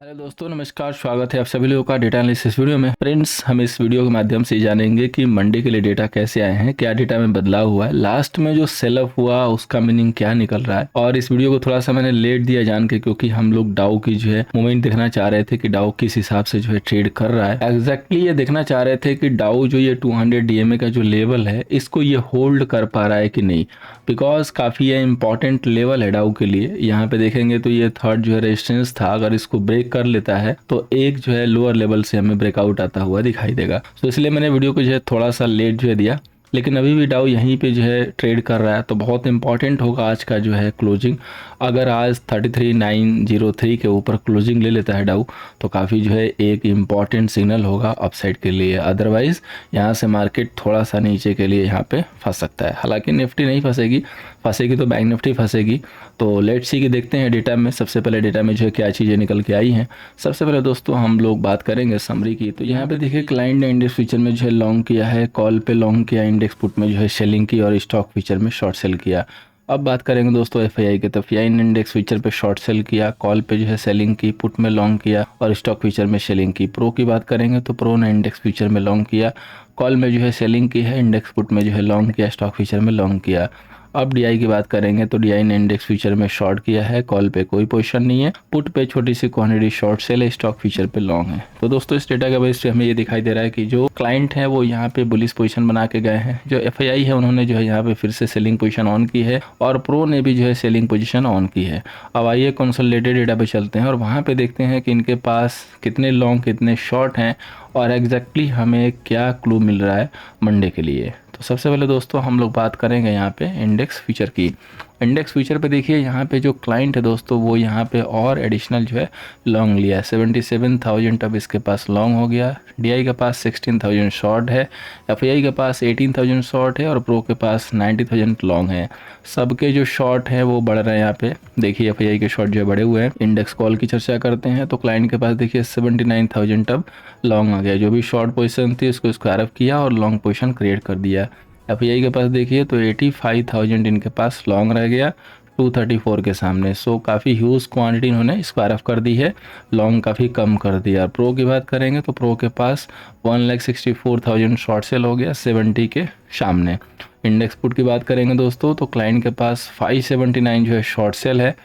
Hello दोस्तों, नमस्कार। स्वागत है आप सभी लोगों का डेटा एनालिसिस वीडियो में। फ्रेंड्स, हम इस वीडियो के माध्यम से जानेंगे कि मंडे के लिए डेटा कैसे आए हैं, क्या डेटा में बदलाव हुआ है, लास्ट में जो सेल ऑफ हुआ उसका मीनिंग क्या निकल रहा है। और इस वीडियो को थोड़ा सा मैंने लेट दिया जान के, क्योंकि हम लोग डाउ की जो है मूवमेंट देखना चाह रहे थे कि डाउ किस हिसाब से जो है ट्रेड कर रहा है। एग्जैक्टली ये देखना चाह रहे थे कि डाउ जो ये 200 DMA का जो लेवल है इसको ये होल्ड कर पा रहा है कि नहीं, बिकॉज काफ़ी ये इंपॉर्टेंट लेवल है डाउ के लिए। यहाँ पे देखेंगे तो ये थर्ड जो है रेजिस्टेंस था, अगर इसको ब्रेक कर लेता है तो एक जो है लोअर लेवल से हमें ब्रेकआउट आता हुआ दिखाई देगा। तो इसलिए मैंने वीडियो को जो है थोड़ा सा लेट जो है दिया, लेकिन अभी भी डाउ यहीं पे जो है ट्रेड कर रहा है। तो बहुत इंपॉर्टेंट होगा आज का जो है क्लोजिंग। अगर आज 33,903 के ऊपर क्लोजिंग ले लेता है डाउ तो काफ़ी जो है एक इम्पॉर्टेंट सिग्नल होगा अपसाइड के लिए। अदरवाइज़ यहाँ से मार्केट थोड़ा सा नीचे के लिए यहाँ पे फंस सकता है। हालांकि निफ्टी नहीं फंसेगी तो बैंक निफ्टी फंसेगी। तो लेट्स सी कि देखते हैं डेटा में। सबसे पहले डेटा में जो है क्या चीज़ें निकल के आई हैं। सबसे पहले दोस्तों हम लोग बात करेंगे समरी की। तो यहाँ पे देखिए क्लाइंट ने इंडेक्स फ्यूचर में जो है लॉन्ग किया है, कॉल पे लॉन्ग किया, इंडेक्स पुट में जो है सेलिंग की और स्टॉक फ्यूचर में शॉर्ट सेल किया। अब बात करेंगे दोस्तों एफआईआई के। तो एफआईआई ने इंडेक्स फ्यूचर पे शॉर्ट सेल किया, कॉल पे जो है सेलिंग की, पुट में लॉन्ग किया और स्टॉक फ्यूचर में सेलिंग की। प्रो की बात करेंगे तो प्रो ने इंडेक्स फ्यूचर में लॉन्ग किया, कॉल में जो है सेलिंग की है, इंडेक्स पुट में जो है लॉन्ग किया, स्टॉक फ्यूचर में लॉन्ग किया। अब डीआई की बात करेंगे तो डीआई ने इंडेक्स फ्यूचर में शॉर्ट किया है, कॉल पे कोई पोजीशन नहीं है, पुट पे छोटी सी क्वांटिटी शॉर्ट सेल है, स्टॉक फ्यूचर पे लॉन्ग है। तो दोस्तों इस डेटा के बेस पे हमें ये दिखाई दे रहा है कि जो क्लाइंट है वो यहाँ पे बुलिश पोजीशन बना के गए हैं। जो एफआईआई है उन्होंने जो है यहाँ पे फिर से सेलिंग पोजीशन ऑन की है और प्रो ने भी जो है सेलिंग पोजीशन ऑन की है। अब आइए कंसोलिडेटेड डेटा पे चलते हैं और वहाँ पे देखते हैं कि इनके पास कितने लॉन्ग कितने शॉर्ट हैं और एग्जैक्टली हमें क्या क्लू मिल रहा है मंडे के लिए। तो सबसे पहले दोस्तों हम लोग बात करेंगे यहाँ पे इंडेक्स फ्यूचर की। इंडेक्स फ्यूचर पे देखिए यहाँ पे जो क्लाइंट है दोस्तों वो यहाँ पे और एडिशनल जो है लॉन्ग लिया है। 77,000 अब इसके पास लॉन्ग हो गया। डीआई के पास 16,000 शॉर्ट है, एफआईआई के पास 18,000 शॉर्ट है और प्रो के पास 90,000 लॉन्ग है। सबके जो शॉर्ट है वो बढ़ रहे हैं। यहाँ पे देखिए एफआईआई के शॉर्ट जो है बढ़े हुए हैं। इंडेक्स कॉल की चर्चा करते हैं तो क्लाइंट के पास देखिए 79,000 अब लॉन्ग आ गया। जो भी शॉर्ट पोजीशन थी उसको स्क्वायर अप किया और लॉन्ग पोजीशन क्रिएट कर दिया। एफआईआई के पास देखिए तो 85,000 इनके पास लॉन्ग रह गया 234 के सामने। सो काफ़ी ह्यूज क्वांटिटी इन्होंने स्क्वायर ऑफ कर दी है, लॉन्ग काफ़ी कम कर दिया। प्रो की बात करेंगे तो प्रो के पास 1,64,000 शॉर्ट सेल हो गया 70 के सामने। इंडेक्स पुट की बात करेंगे दोस्तों तो क्लाइंट के पास 579 जो है शॉर्ट सेल है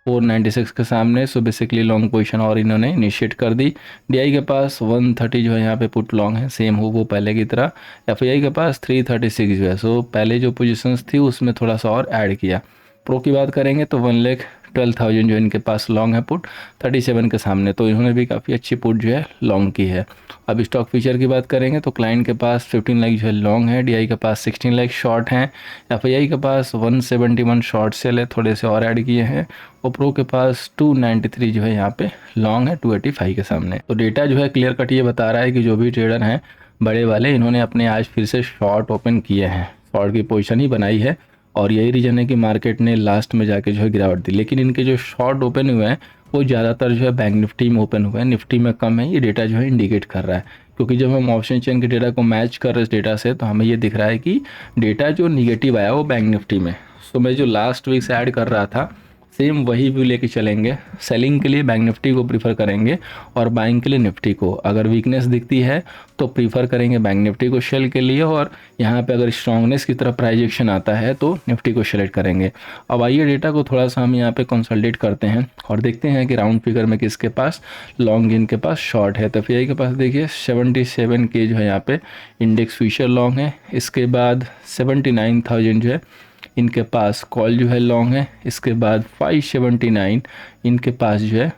496 के सामने। सो बेसिकली लॉन्ग पोजीशन और इन्होंने इनिशिएट कर दी। डीआई के पास 130 जो है यहाँ पे पुट लॉन्ग है, सेम हो वो पहले की तरह। एफआईआई के पास 336 जो है, सो पहले जो पोजीशंस थी उसमें थोड़ा सा और ऐड किया। प्रो की बात करेंगे तो 1,12,000 जो इनके पास लॉन्ग है पुट 37 के सामने। तो इन्होंने भी काफ़ी अच्छी पुट जो है लॉन्ग की है। अब स्टॉक फीचर की बात करेंगे तो क्लाइंट के पास 15 लाख जो है लॉन्ग है, डीआई के पास 16 लाख शॉर्ट हैं, एफआईआई के पास 171 शॉर्ट सेल है, थोड़े से और ऐड किए हैं और प्रो के पास 293 जो है यहाँ पे लॉन्ग है 285 के सामने। तो डेटा जो है क्लियर कट ये बता रहा है कि जो भी ट्रेडर हैं बड़े वाले इन्होंने अपने आज फिर से शॉर्ट ओपन किए हैं, शॉर्ट की पोजीशन ही बनाई है और यही रीज़न है कि मार्केट ने लास्ट में जाके जो है गिरावट दी। लेकिन इनके जो शॉर्ट ओपन हुए हैं वो ज़्यादातर जो है बैंक निफ्टी में ओपन हुए हैं, निफ्टी में कम है। ये डेटा जो है इंडिकेट कर रहा है, क्योंकि जब हम ऑप्शन चेन के डेटा को मैच कर रहे हैं इस डेटा से तो हमें ये दिख रहा है कि डेटा जो निगेटिव आया वो बैंक निफ्टी में। सो मैं जो लास्ट वीक से ऐड कर रहा था सेम वही व्यू लेके चलेंगे। सेलिंग के लिए बैंक निफ्टी को प्रीफर करेंगे और बाइंग के लिए निफ्टी को। अगर वीकनेस दिखती है तो प्रीफर करेंगे बैंक निफ्टी को सेल के लिए, और यहाँ पे अगर स्ट्रांगनेस की तरफ प्राइजेक्शन आता है तो निफ्टी को सेलेक्ट करेंगे। अब आइए डेटा को थोड़ा सा हम यहाँ पे कंसोलिडेट करते हैं और देखते हैं कि राउंड फिगर में किसके पास लॉन्ग इनके पास शॉर्ट है। तो एफआईआई के पास देखिए 77 के जो है यहाँ पे इंडेक्स फ्यूचर लॉन्ग है। इसके बाद 79,000 जो है इनके पास कॉल जो है लॉन्ग है। इसके बाद 579 इनके पास जो है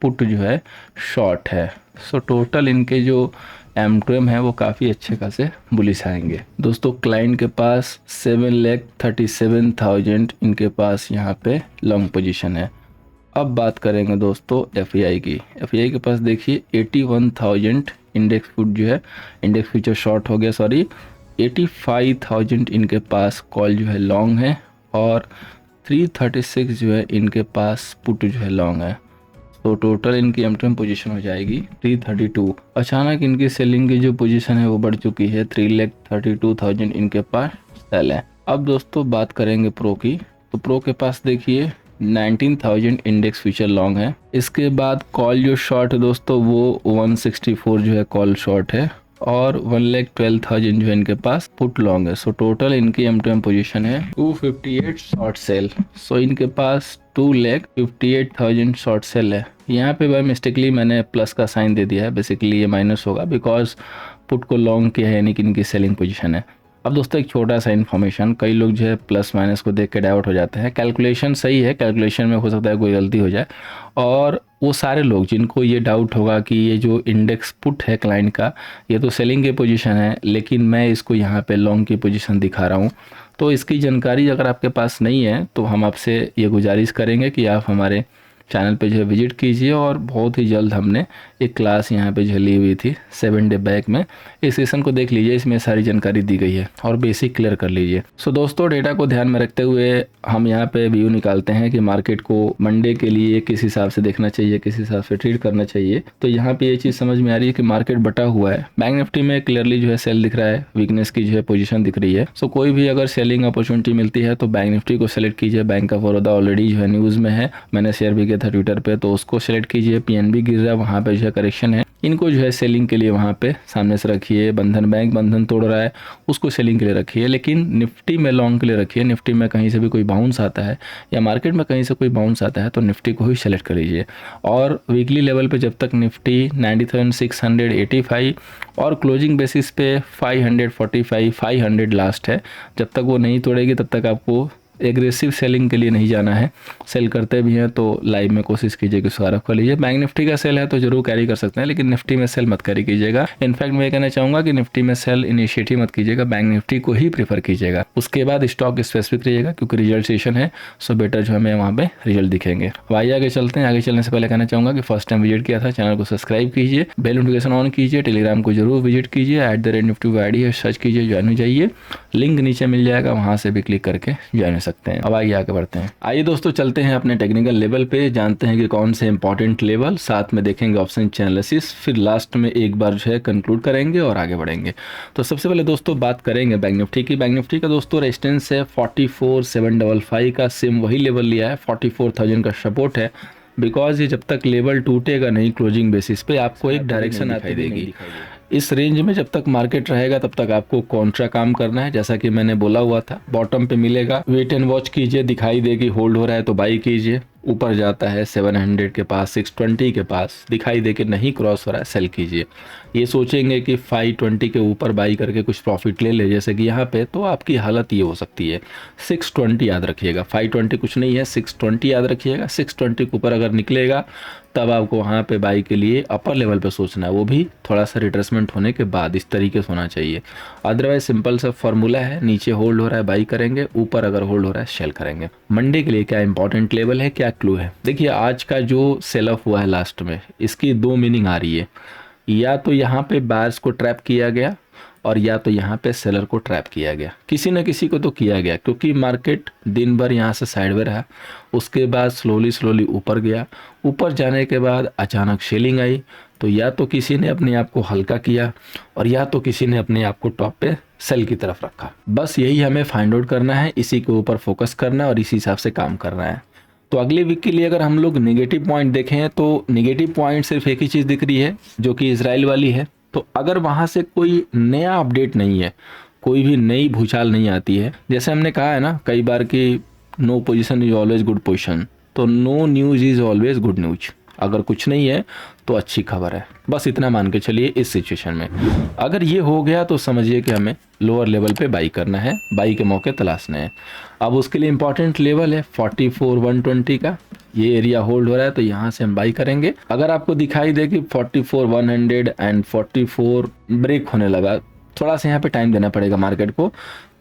पुट जो है शॉर्ट है। सो टोटल इनके जो M2M है वो काफ़ी अच्छे खासे बुलिश आएंगे। दोस्तों क्लाइंट के पास 7,37,000 इनके पास यहाँ पे लॉन्ग पोजीशन है। अब बात करेंगे दोस्तों एफआईआई की। एफआईआई के पास देखिए 81,000 इंडेक्स पुट जो है, इंडेक्स फ्यूचर शॉर्ट हो गया सॉरी, 85,000 इनके पास कॉल जो है लॉन्ग है और 336 जो है इनके पास पुट जो है लॉन्ग है। तो टोटल इनकी M2M पोजीशन हो जाएगी 332। अचानक इनकी सेलिंग की जो पोजीशन है वो बढ़ चुकी है, 3,32,000 इनके पास सेल है। अब दोस्तों बात करेंगे प्रो की। तो प्रो के पास देखिए 19,000 इंडेक्स फ्यूचर लॉन्ग है। इसके बाद कॉल जो शॉर्ट है दोस्तों वो 164 जो है कॉल शॉर्ट है और 1,12,000 जो है इनके पास पुट लॉन्ग है। सो टोटल इनकी M2M पोजीशन है 258 शॉर्ट सेल। सो इनके पास 2,58,000 शॉर्ट सेल है। यहाँ पे बाय मिस्टेकली मैंने प्लस का साइन दे दिया है, बेसिकली ये माइनस होगा बिकॉज पुट को लॉन्ग किया है, यानी कि इनकी सेलिंग पोजीशन है। अब दोस्तों एक छोटा सा इन्फॉर्मेशन, कई लोग जो है प्लस माइनस को देख के डाइवर्ट हो जाते हैं। कैलकुलेशन सही है, कैलकुलेशन में हो सकता है कोई गलती हो जाए, और वो सारे लोग जिनको ये डाउट होगा कि ये जो इंडेक्स पुट है क्लाइंट का, ये तो सेलिंग की पोजीशन है लेकिन मैं इसको यहाँ पे लॉन्ग की पोजीशन दिखा रहा हूँ, तो इसकी जानकारी अगर आपके पास नहीं है तो हम आपसे ये गुजारिश करेंगे कि आप हमारे चैनल पे जो है विजिट कीजिए। और बहुत ही जल्द हमने एक क्लास यहाँ पे जो ली हुई थी 7 डे बैक में, इस सेशन को देख लीजिए, इसमें सारी जानकारी दी गई है और बेसिक क्लियर कर लीजिए। सो दोस्तों डेटा को ध्यान में रखते हुए हम यहाँ पे व्यू निकालते हैं कि मार्केट को मंडे के लिए किस हिसाब से देखना चाहिए, किस हिसाब से ट्रीट करना चाहिए। तो यहाँ पे ये चीज़ समझ में आ रही है कि मार्केट बटा हुआ है। बैंक निफ्टी में क्लियरली जो है सेल दिख रहा है, वीकनेस की जो है पोजीशन दिख रही है। सो कोई भी अगर सेलिंग अपॉर्चुनिटी मिलती है तो बैंक निफ्टी को सेलेक्ट कीजिए। बैंक ऑफ बड़ौदा ऑलरेडी जो है न्यूज़ में है, मैंने शेयर भी किया था ट्विटर पे, तो उसको सेलेक्ट कीजिए। पीएनबी गिर रहा है, वहाँ पे जो है करेक्शन है, इनको जो है सेलिंग के लिए वहाँ पे सामने से रखिए। बंधन बैंक बंधन तोड़ रहा है, उसको सेलिंग के लिए रखिए, लेकिन निफ्टी में लॉन्ग के लिए रखिए। निफ्टी में कहीं से भी कोई बाउंस आता है या मार्केट में कहीं से कोई बाउंस आता है तो निफ्टी को ही सेलेक्ट कर लीजिए। और वीकली लेवल पे जब तक निफ्टी 90,685 और क्लोजिंग बेसिस पे 545 500 लास्ट है, जब तक वो नहीं तोड़ेगी तब तक आपको एग्रेसिव सेलिंग के लिए नहीं जाना है। सेल करते भी हैं तो लाइव में कोशिश कीजिए कि उसको रख लीजिए। बैंक निफ्टी का सेल है तो जरूर कैरी कर सकते हैं, लेकिन निफ्टी में सेल मत कैरी कीजिएगा। इनफैक्ट मैं कहना चाहूँगा कि निफ्टी में सेल इनिशिएटिव मत कीजिएगा, बैंक निफ्टी को ही प्रीफर कीजिएगा। उसके बाद स्टॉक स्पेसिफिक रहिएगा क्योंकि रिजल्ट सेशन है, सो बेटर जो हमें वहाँ पे रिजल्ट दिखेंगे। अब आइए आगे चलते हैं। आगे चलने से पहले कहना चाहूँगा कि फर्स्ट टाइम विजिट किया था चैनल को सब्सक्राइब कीजिए, बेल नोटिफिकेशन ऑन कीजिए, टेलीग्राम को जरूर विजिट कीजिए, @निफ्टी आईडी है, सर्च कीजिए, ज्वाइन हो जाइए। लिंक नीचे मिल जाएगा, वहाँ से भी क्लिक करके ज्वाइन हो सकते हैं। अब आइए आगे बढ़ते हैं। आइए दोस्तों चलते हैं अपने टेक्निकल लेवल पे, जानते हैं कि कौन से इंपॉर्टेंट लेवल, साथ में देखेंगे ऑप्शन एनालिसिस, फिर लास्ट में एक बार जो है कंक्लूड करेंगे और आगे बढ़ेंगे। तो सबसे पहले दोस्तों बात करेंगे बैंक निफ्टी की। बैंक निफ्टी का दोस्तों रेजिस्टेंस है 44,755 का, सेम वही लेवल लिया है। 44,000 का सपोर्ट है, बिकॉज ये जब तक लेवल टूटेगा नहीं क्लोजिंग बेसिस पे आपको एक डायरेक्शन आती देगी। इस रेंज में जब तक मार्केट रहेगा तब तक आपको कॉन्ट्रा काम करना है, जैसा कि मैंने बोला हुआ था। बॉटम पे मिलेगा, वेट एंड वॉच कीजिए, दिखाई देगी होल्ड हो रहा है तो बाई कीजिए। ऊपर जाता है 700 के पास, 620 के पास, दिखाई दे के नहीं क्रॉस हो रहा है, सेल कीजिए। ये सोचेंगे कि 520 के ऊपर बाई करके कुछ प्रॉफिट ले ले जैसे कि यहाँ पे, तो आपकी हालत ये हो सकती है। 620 याद रखिएगा, 520 कुछ नहीं है, 620 याद रखिएगा। 620 के ऊपर अगर निकलेगा तब आपको वहाँ पे बाई के लिए अपर लेवल पे सोचना है, वो भी थोड़ा सा रिट्रेसमेंट होने के बाद इस तरीके से होना चाहिए। अदरवाइज सिंपल सा फॉर्मूला है, नीचे होल्ड हो रहा है बाई करेंगे, ऊपर अगर होल्ड हो रहा है सेल करेंगे। मंडे के लिए क्या इंपॉर्टेंट लेवल है, क्या क्लू है? देखिए आज का जो सेल ऑफ हुआ है लास्ट में, इसकी दो मीनिंग आ रही है। या तो यहाँ पे बायर्स को ट्रैप किया गया और या तो यहाँ पे सेलर को ट्रैप किया गया, किसी न किसी को तो किया गया, क्योंकि मार्केट दिन भर यहाँ से साइड में रहा, उसके बाद स्लोली ऊपर गया। ऊपर जाने के बाद अचानक सेलिंग आई, तो या तो किसी ने अपने आप को हल्का किया और या तो किसी ने अपने आप को टॉप पे सेल की तरफ रखा। बस यही हमें फाइंड आउट करना है, इसी के ऊपर फोकस करना है और इसी हिसाब से काम करना है। तो अगले वीक के लिए अगर हम लोग नेगेटिव पॉइंट देखें तो नेगेटिव पॉइंट सिर्फ एक ही चीज़ दिख रही है जो कि इजराइल वाली है। तो अगर वहाँ से कोई नया अपडेट नहीं है, कोई भी नई भूचाल नहीं आती है, जैसे हमने कहा है ना कई बार कि no position is always good position, तो no news is always good news. अगर कुछ नहीं है तो अच्छी खबर है, बस इतना मान के चलिए इस सिचुएशन में। अगर ये हो गया तो समझिए कि हमें लोअर लेवल पे बाई करना है, बाई के मौके तलाशने हैं। अब उसके लिए इंपॉर्टेंट लेवल है 44,120 का, ये एरिया होल्ड हो रहा है तो यहाँ से हम बाई करेंगे। अगर आपको दिखाई दे कि 44,100 एंड 44 ब्रेक होने लगा, थोड़ा सा यहाँ पे टाइम देना पड़ेगा मार्केट को,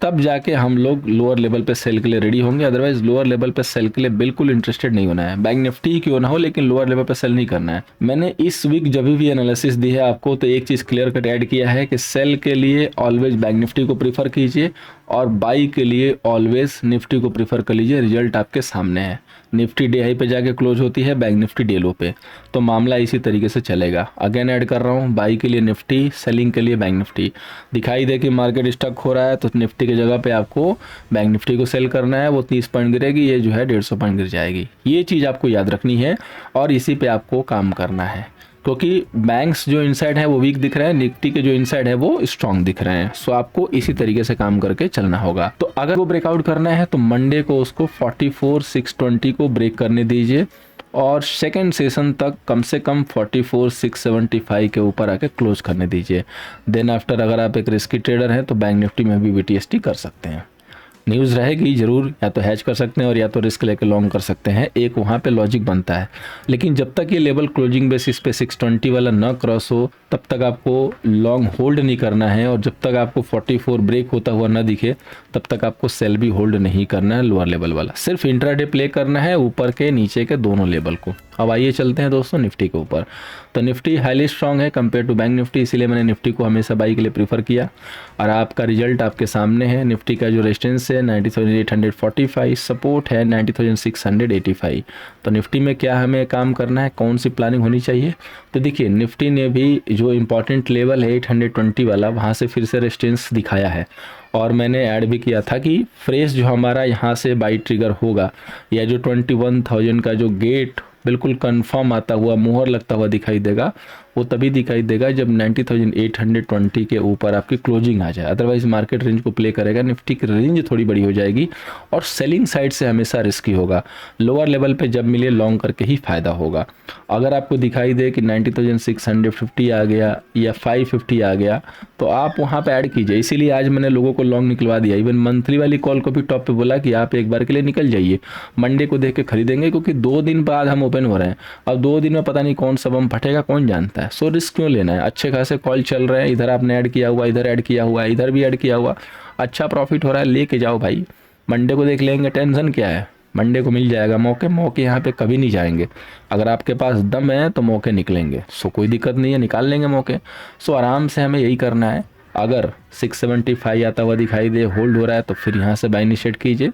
तब जाके हम लोग लोअर लेवल पे सेल के लिए रेडी होंगे। अदरवाइज लोअर लेवल पे सेल के लिए बिल्कुल इंटरेस्टेड नहीं होना है। बैंक निफ्टी क्यों ना हो, लेकिन लोअर लेवल पे सेल नहीं करना है। मैंने इस वीक जब भी एनालिसिस दी है आपको तो एक चीज़ क्लियर कट ऐड किया है कि सेल के लिए ऑलवेज बैंक निफ्टी को प्रीफर कीजिए और बाई के लिए ऑलवेज निफ्टी को प्रीफर कर लीजिए, रिजल्ट आपके सामने है। निफ्टी डे हाई पे जाके क्लोज होती है, बैंक निफ्टी डे लो पे, तो मामला इसी तरीके से चलेगा। अगेन ऐड कर रहा हूँ, बाई के लिए निफ्टी, सेलिंग के लिए बैंक निफ्टी। दिखाई दे कि मार्केट स्टक हो रहा है तो निफ्टी की जगह पे आपको बैंक निफ्टी को सेल करना है, वो 30 पॉइंट गिरेगी, ये जो है 150 पॉइंट गिर जाएगी। ये चीज़ आपको याद रखनी है और इसी पे आपको काम करना है, क्योंकि बैंक्स जो इनसाइड है वो वीक दिख रहे हैं, निफ्टी के जो इनसाइड है वो स्ट्रांग दिख रहे हैं। सो आपको इसी तरीके से काम करके चलना होगा। तो अगर वो ब्रेकआउट करना है तो मंडे को उसको 44,620 को ब्रेक करने दीजिए और सेकेंड सेशन तक कम से कम 44,675 के ऊपर आके क्लोज करने दीजिए। देन आफ्टर अगर आप एक रिस्की ट्रेडर हैं तो बैंक निफ्टी में भी BTST कर सकते हैं। न्यूज़ रहेगी ज़रूर, या तो हैच कर सकते हैं और या तो रिस्क लेके लॉन्ग कर सकते हैं, एक वहाँ पे लॉजिक बनता है। लेकिन जब तक ये लेवल क्लोजिंग बेसिस पे 620 वाला ना क्रॉस हो तब तक आपको लॉन्ग होल्ड नहीं करना है, और जब तक आपको 44 ब्रेक होता हुआ ना दिखे तब तक आपको सेल भी होल्ड नहीं करना है लोअर लेवल वाला, सिर्फ इंट्राडे प्ले करना है ऊपर के नीचे के दोनों लेवल को। अब आइए चलते हैं दोस्तों निफ्टी के ऊपर। तो निफ्टी हाईली स्ट्रांग है कंपेयर टू बैंक निफ्टी, इसीलिए मैंने निफ्टी को हमेशा बाई के लिए प्रीफर किया। और आपका रिजल्ट आपके सामने है। निफ्टी का जो रेजिस्टेंस है 90,845, सपोर्ट है 90,685। तो निफ्टी में क्या हमें काम करना है, कौन सी प्लानिंग होनी चाहिए? तो देखिए निफ्टी ने भी जो इंपॉर्टेंट लेवल है 820 वाला, वहाँ से फिर से रेजिस्टेंस दिखाया है, और मैंने ऐड भी किया था कि फ्रेश जो हमारा यहाँ से बाई ट्रिगर होगा, या जो 21,000 का जो गेट बिल्कुल कंफर्म आता हुआ, मोहर लगता हुआ दिखाई देगा, वो तभी दिखाई देगा जब 90,820 के ऊपर आपकी क्लोजिंग आ जाए। अदरवाइज मार्केट रेंज को प्ले करेगा, निफ्टी की रेंज थोड़ी बड़ी हो जाएगी और सेलिंग साइड से हमेशा रिस्की होगा। लोअर लेवल पे जब मिले लॉन्ग करके ही फ़ायदा होगा। अगर आपको दिखाई दे कि 90,650 आ गया या 550 आ गया तो आप वहाँ पे ऐड कीजिए। इसीलिए आज मैंने लोगों को लॉन्ग निकलवा दिया। इवन मंथली वाली कॉल को भी टॉप पे बोला कि आप एक बार के लिए निकल जाइए, मंडे को देख के खरीदेंगे, क्योंकि 2 दिन बाद हम ओपन हो रहे हैं। अब 2 दिन में पता नहीं कौन सा बम फटेगा, कौन जानता है। सो रिस्क क्यों लेना है? अच्छे खासे कॉल चल रहे हैं, इधर आपने ऐड किया हुआ, इधर ऐड किया हुआ, इधर भी ऐड किया हुआ, अच्छा प्रॉफिट हो रहा है, लेके जाओ भाई। मंडे को देख लेंगे, टेंशन क्या है, मंडे को मिल जाएगा मौके यहाँ पे कभी नहीं जाएंगे। अगर आपके पास दम है तो मौके निकलेंगे। सो कोई दिक्कत नहीं है, निकाल लेंगे मौके। सो आराम से हमें यही करना है। अगर 675 आता हुआ दिखाई दे, होल्ड हो रहा है, तो फिर यहाँ से बाय इनिशिएट कीजिए।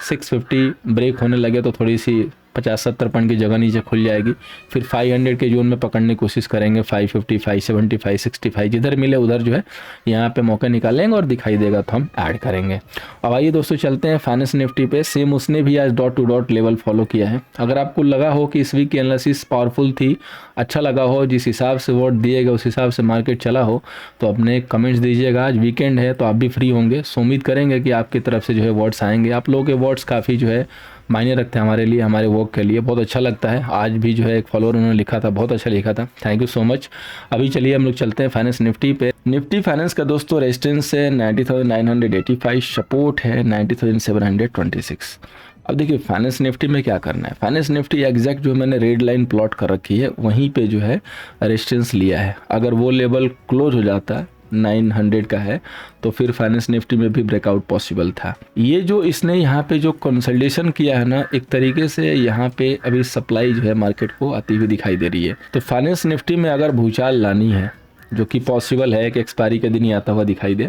650 ब्रेक होने लगे तो थोड़ी सी 50-70 पॉइंट की जगह नीचे खुल जाएगी, फिर 500 के जोन में पकड़ने की कोशिश करेंगे। 550, 570, 565 जिधर मिले उधर जो है यहाँ पे मौके निकालेंगे और दिखाई देगा तो हम ऐड करेंगे। अब आइए दोस्तों चलते हैं फाइनेंस निफ्टी पे। सेम उसने भी आज dot to dot level follow किया है। अगर आपको लगा हो कि इस वीक की एनालिसिस पावरफुल थी, अच्छा लगा हो, जिस हिसाब से वोट दिएगा उस हिसाब से मार्केट चला हो, तो अपने कमेंट्स दीजिएगा। आज वीकेंड है तो आप भी फ्री होंगे, सो उम्मीद करेंगे कि आपकी तरफ से जो है वोट्स आएंगे। आप लोगों के वोट्स काफ़ी जो है मायने रखते हैं हमारे लिए, हमारे वर्क के लिए, बहुत अच्छा लगता है। आज भी जो है एक फॉलोअर उन्होंने लिखा था, बहुत अच्छा लिखा था, थैंक यू सो मच। अभी चलिए हम लोग चलते हैं फाइनेंस निफ्टी पे। निफ्टी फाइनेंस का दोस्तों रेजिस्टेंस है 90,985, सपोर्ट है 90,726। अब देखिए फाइनेंस निफ्टी में क्या करना है। फाइनेंस निफ्टी एग्जैक्ट जो मैंने रेड लाइन प्लॉट कर रखी है वहीं पे जो है रेजिस्टेंस लिया है। अगर वो लेवल क्लोज हो जाता है 900 का है तो फिर फाइनेंस निफ्टी में भी ब्रेकआउट पॉसिबल था। ये जो इसने यहाँ पे जो कंसोलिडेशन किया है ना, एक तरीके से यहाँ पे अभी सप्लाई जो है मार्केट को आती हुई दिखाई दे रही है। तो फाइनेंस निफ्टी में अगर भूचाल लानी है, जो कि पॉसिबल है कि एक्सपायरी के दिन ही आता हुआ दिखाई दे,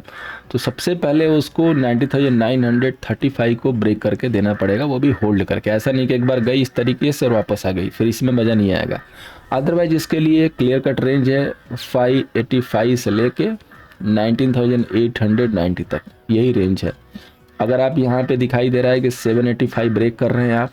तो सबसे पहले उसको 90,935 को ब्रेक करके देना पड़ेगा, वो भी होल्ड करके। ऐसा नहीं कि एक बार गई इस तरीके से और वापस आ गई, फिर इसमें मज़ा नहीं आएगा। अदरवाइज इसके लिए क्लियर कट रेंज है 585 से लेके 19,890 तक, यही रेंज है। अगर आप यहाँ पे दिखाई दे रहा है कि 785 ब्रेक कर रहे हैं आप,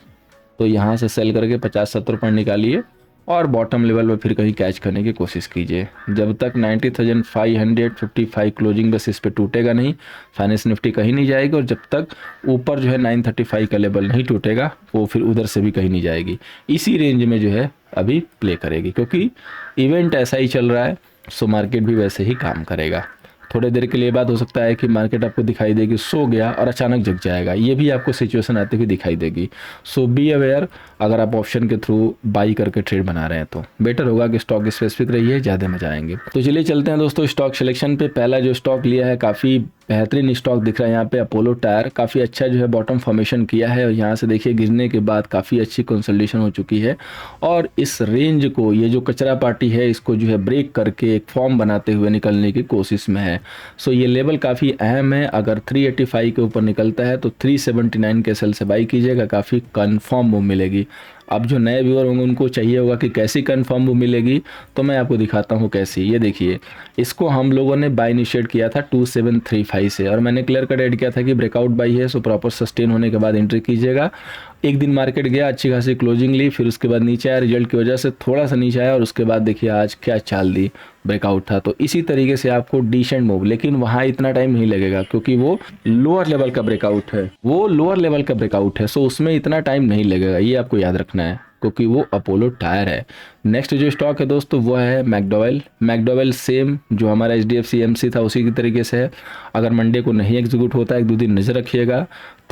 तो यहाँ से सेल करके 50-70 पॉइंट निकालिए और बॉटम लेवल में फिर कहीं कैच करने की कोशिश कीजिए। जब तक 90,555 क्लोजिंग बेसिस पे टूटेगा नहीं, फाइनेंस निफ्टी कहीं नहीं जाएगी, और जब तक ऊपर जो है 935 का लेवल नहीं टूटेगा, वो फिर उधर से भी कहीं नहीं जाएगी। इसी रेंज में जो है अभी प्ले करेगी, क्योंकि इवेंट ऐसा ही चल रहा है, सो मार्केट भी वैसे ही काम करेगा। थोड़ी देर के लिए बात हो सकता है कि मार्केट आपको दिखाई देगी सो गया और अचानक जग जाएगा, ये भी आपको सिचुएशन आती हुई दिखाई देगी। सो बी अवेयर, अगर आप ऑप्शन के थ्रू बाई करके ट्रेड बना रहे हैं तो बेटर होगा कि स्टॉक स्पेसिफिक रहिए, ज़्यादा मजा आएंगे। तो चलिए चलते हैं दोस्तों स्टॉक सिलेक्शन पे। पहला जो स्टॉक लिया है काफ़ी बेहतरीन स्टॉक दिख रहा है यहाँ पे, अपोलो टायर। काफ़ी अच्छा जो है बॉटम फॉर्मेशन किया है और यहाँ से देखिए गिरने के बाद काफ़ी अच्छी कंसोलिडेशन हो चुकी है और इस रेंज को, ये जो कचरा पार्टी है, इसको जो है ब्रेक करके एक फॉर्म बनाते हुए निकलने की कोशिश में है। सो ये लेवल काफ़ी अहम है। अगर 385 के ऊपर निकलता है तो 379 के सेल से बाई कीजिएगा, काफ़ी कन्फर्म मूव मिलेगी। अब जो नए व्यूअर होंगे उनको चाहिए होगा कि कैसी कन्फर्म मूव मिलेगी, तो मैं आपको दिखाता हूँ कैसी। ये देखिए, इसको हम लोगों ने बाई इनिशिएट किया था 2735 से और मैंने क्लियर कट ऐड किया था कि ब्रेकआउट बाई है, सो प्रॉपर सस्टेन होने के बाद एंट्री कीजिएगा। एक दिन मार्केट गया, अच्छी खासी क्लोजिंग ली, फिर उसके बाद नीचे आया, रिजल्ट की वजह से थोड़ा सा नीचे आया और उसके बाद देखिए आज क्या चाल दी, ब्रेकआउट था। तो इसी तरीके से आपको डिसेंट मूव, लेकिन वहाँ इतना टाइम नहीं लगेगा क्योंकि वो लोअर लेवल का ब्रेकआउट है, वो लोअर लेवल का ब्रेकआउट है, सो उसमें इतना टाइम नहीं लगेगा, ये आपको याद रखना है क्योंकि वो अपोलो टायर है। नेक्स्ट जो स्टॉक है दोस्तों वो है मैकडॉवेल। मैकडॉवेल सेम जो हमारा HDFC AMC था उसी की तरीके से है। अगर मंडे को नहीं एग्जीक्यूट होता है, 1-2 दिन नज़र रखिएगा,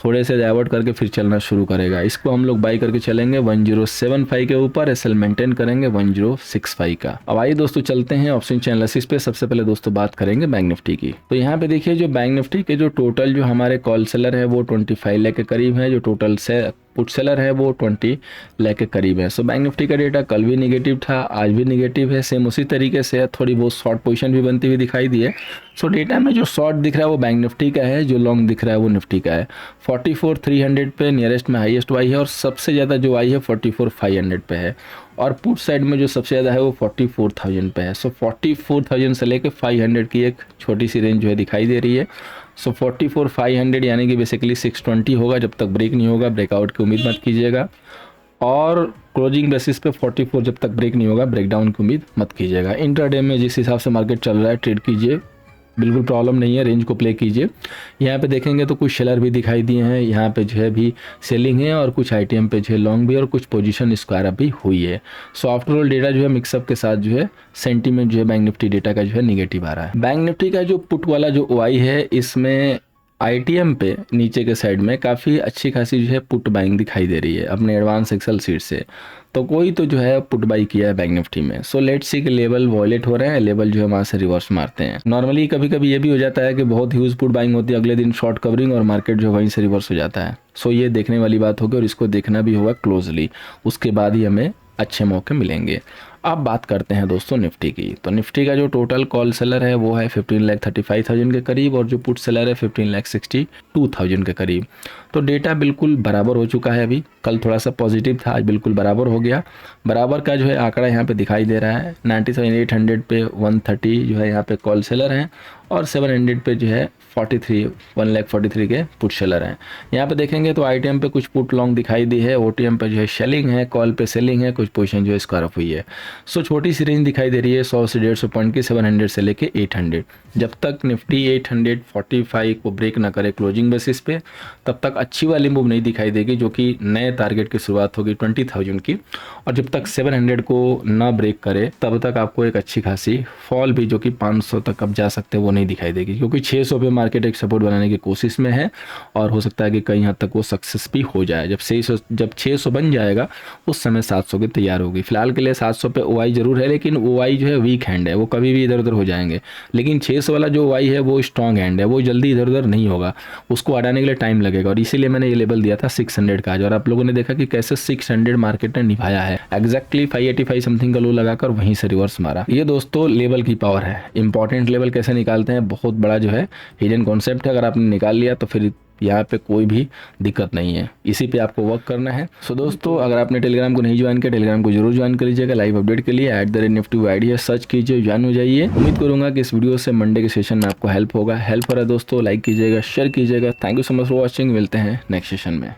थोड़े से डाइवर्ट करके फिर चलना शुरू करेगा। इसको हम लोग बाई करके चलेंगे 1075 के ऊपर, एसएल मेंटेन करेंगे 1065 का। अब आइए दोस्तों चलते हैं ऑप्शन एनालिसिस पे। सबसे पहले दोस्तों बात करेंगे बैंक निफ्टी की। तो यहाँ पे देखिए जो बैंक निफ्टी के जो टोटल जो हमारे कॉल सेलर है वो 25 लाख के करीब है, जो टोटल से पुट सेलर है वो 20 लाख के करीब है। सो बैंक निफ्टी का डेटा कल भी निगेटिव था, आज भी निगेटिव है, सेम उसी तरीके से है। थोड़ी बहुत शॉर्ट पोजीशन भी बनती हुई दिखाई दी है। सो डेटा में जो शॉर्ट दिख रहा है वो बैंक निफ्टी का है, जो लॉन्ग दिख रहा है वो निफ्टी का है। 44,300 पे नियरेस्ट में हाईएस्ट वाई है और सबसे ज़्यादा जो आई है 44,500 पे है और पुट साइड में जो सबसे ज़्यादा है वो 44,000 पे है। सो 44,000 से लेकर 500 की एक छोटी सी रेंज जो है दिखाई दे रही है। सो 44,500 यानी कि बेसिकली 620 होगा, जब तक ब्रेक नहीं होगा ब्रेकआउट की उम्मीद मत कीजिएगा। और क्लोजिंग बेसिस पे 44 जब तक ब्रेक नहीं होगा ब्रेकडाउन की उम्मीद मत कीजिएगा। इंट्राडे में जिस हिसाब से मार्केट चल रहा है ट्रेड कीजिए, बिल्कुल प्रॉब्लम नहीं है, रेंज को प्ले कीजिए। यहाँ पे देखेंगे तो कुछ शेलर भी दिखाई दिए हैं, यहाँ पे जो है भी सेलिंग है और कुछ आईटीएम पे जो है लॉन्ग भी और कुछ पोजीशन स्क्वायर अप भी हुई है। सो आफ्टर ऑल डेटा जो है मिक्सअप के साथ जो है सेंटीमेंट जो है बैंक निफ्टी डेटा का जो है निगेटिव आ रहा है। बैंक निफ्टी का जो पुट वाला जो ओआई है, इसमें आईटीएम पे नीचे के साइड में काफ़ी अच्छी खासी जो है पुट बाइंग दिखाई दे रही है अपने एडवांस एक्सेल सीट से। तो कोई तो जो है पुट बाई किया है बैंक निफ्टी में। सो लेट्स सी के लेवल वॉयलेट हो रहे हैं, लेवल जो है वहाँ से रिवर्स मारते हैं। नॉर्मली कभी कभी ये भी हो जाता है कि बहुत ह्यूज पुट बाइंग होती है, अगले दिन शॉर्ट कवरिंग और मार्केट जो वहीं से रिवर्स हो जाता है। सो ये देखने वाली बात होगी और इसको देखना भी होगा क्लोजली, उसके बाद ही हमें अच्छे मौके मिलेंगे। अब बात करते हैं दोस्तों निफ्टी की। तो निफ्टी का जो टोटल कॉल सेलर है वो है 15,35,000 के करीब और जो पुट सेलर है 15,62,000 के करीब। तो डेटा बिल्कुल बराबर हो चुका है। अभी कल थोड़ा सा पॉजिटिव था, आज बिल्कुल बराबर हो गया। बराबर का जो है आंकड़ा यहाँ पे दिखाई दे रहा है। 97,800 पे 130 जो है यहाँ पे कॉल सेलर हैं और 700 पे जो है 1,43,000 के पुट सेलर हैं। यहाँ पे देखेंगे तो आईटीएम पे कुछ पुट लॉन्ग दिखाई दी है, ओटीएम पे जो है सेलिंग है, कॉल पे सेलिंग है, कुछ पोजीशन जो है स्क्वायर अप हुई है। सो छोटी सी रेंज दिखाई दे रही है 100 से 150 पॉइंट की, 700 से लेके 800। जब तक निफ्टी 845 को ब्रेक ना करे क्लोजिंग बेसिस पे, तब तक अच्छी वाली मूव नहीं दिखाई देगी, जो कि नए टारगेट की शुरुआत होगी 20,000 की। और जब तक 700 को ना ब्रेक करे तब तक आपको एक अच्छी खासी फॉल भी जो कि 500 तक अब जा सकते हैं वो नहीं दिखाई देगी, क्योंकि 600 पे मार्केट एक सपोर्ट बनाने की कोशिश में है और हो सकता है कि कहीं हद तक वो सक्सेस भी हो जाए। जब 600 बन जाएगा उस समय 700 की तैयार होगी। फिलहाल के लिए 700 पे ओआई जरूर है, लेकिन ओआई जो है वीक हैंड है, वो कभी भी इधर उधर हो जाएंगे। लेकिन 600 वाला जो ओआई है वो स्ट्रॉन्ग हैंड है, वो जल्दी इधर उधर नहीं होगा, उसको हटाने के लिए टाइम लगेगा। और इसीलिए मैंने ये लेवल दिया था 600 का आज, और आप लोगों ने देखा कि कैसे 600 मार्केट ने निभाया है। एग्जैक्टली 585 समथिंग का लो लगाकर वहीं से रिवर्स मारा। ये दोस्तों लेवल की पावर है। इंपॉर्टेंट लेवल कैसे निकालते हैं, बहुत बड़ा जो है हिडन कॉन्सेप्ट है। अगर आपने निकाल लिया तो फिर यहाँ पे कोई भी दिक्कत नहीं है, इसी पे आपको वर्क करना है। सो दोस्तों, अगर आपने टेलीग्राम को नहीं ज्वाइन किया, टेलीग्राम को जरूर ज्वाइन कर लीजिएगा। लाइव अपडेट के लिए @NIFTY आईडी है, सर्च कीजिए, ज्वाइन हो जाइए। उम्मीद करूंगा कि इस वीडियो से मंडे के सेशन में आपको हेल्प होगा। हेल्प हो रहा है दोस्तों, लाइक कीजिएगा, शेयर कीजिएगा। Thank you so much for watching. मिलते हैं नेक्स्ट सेशन में।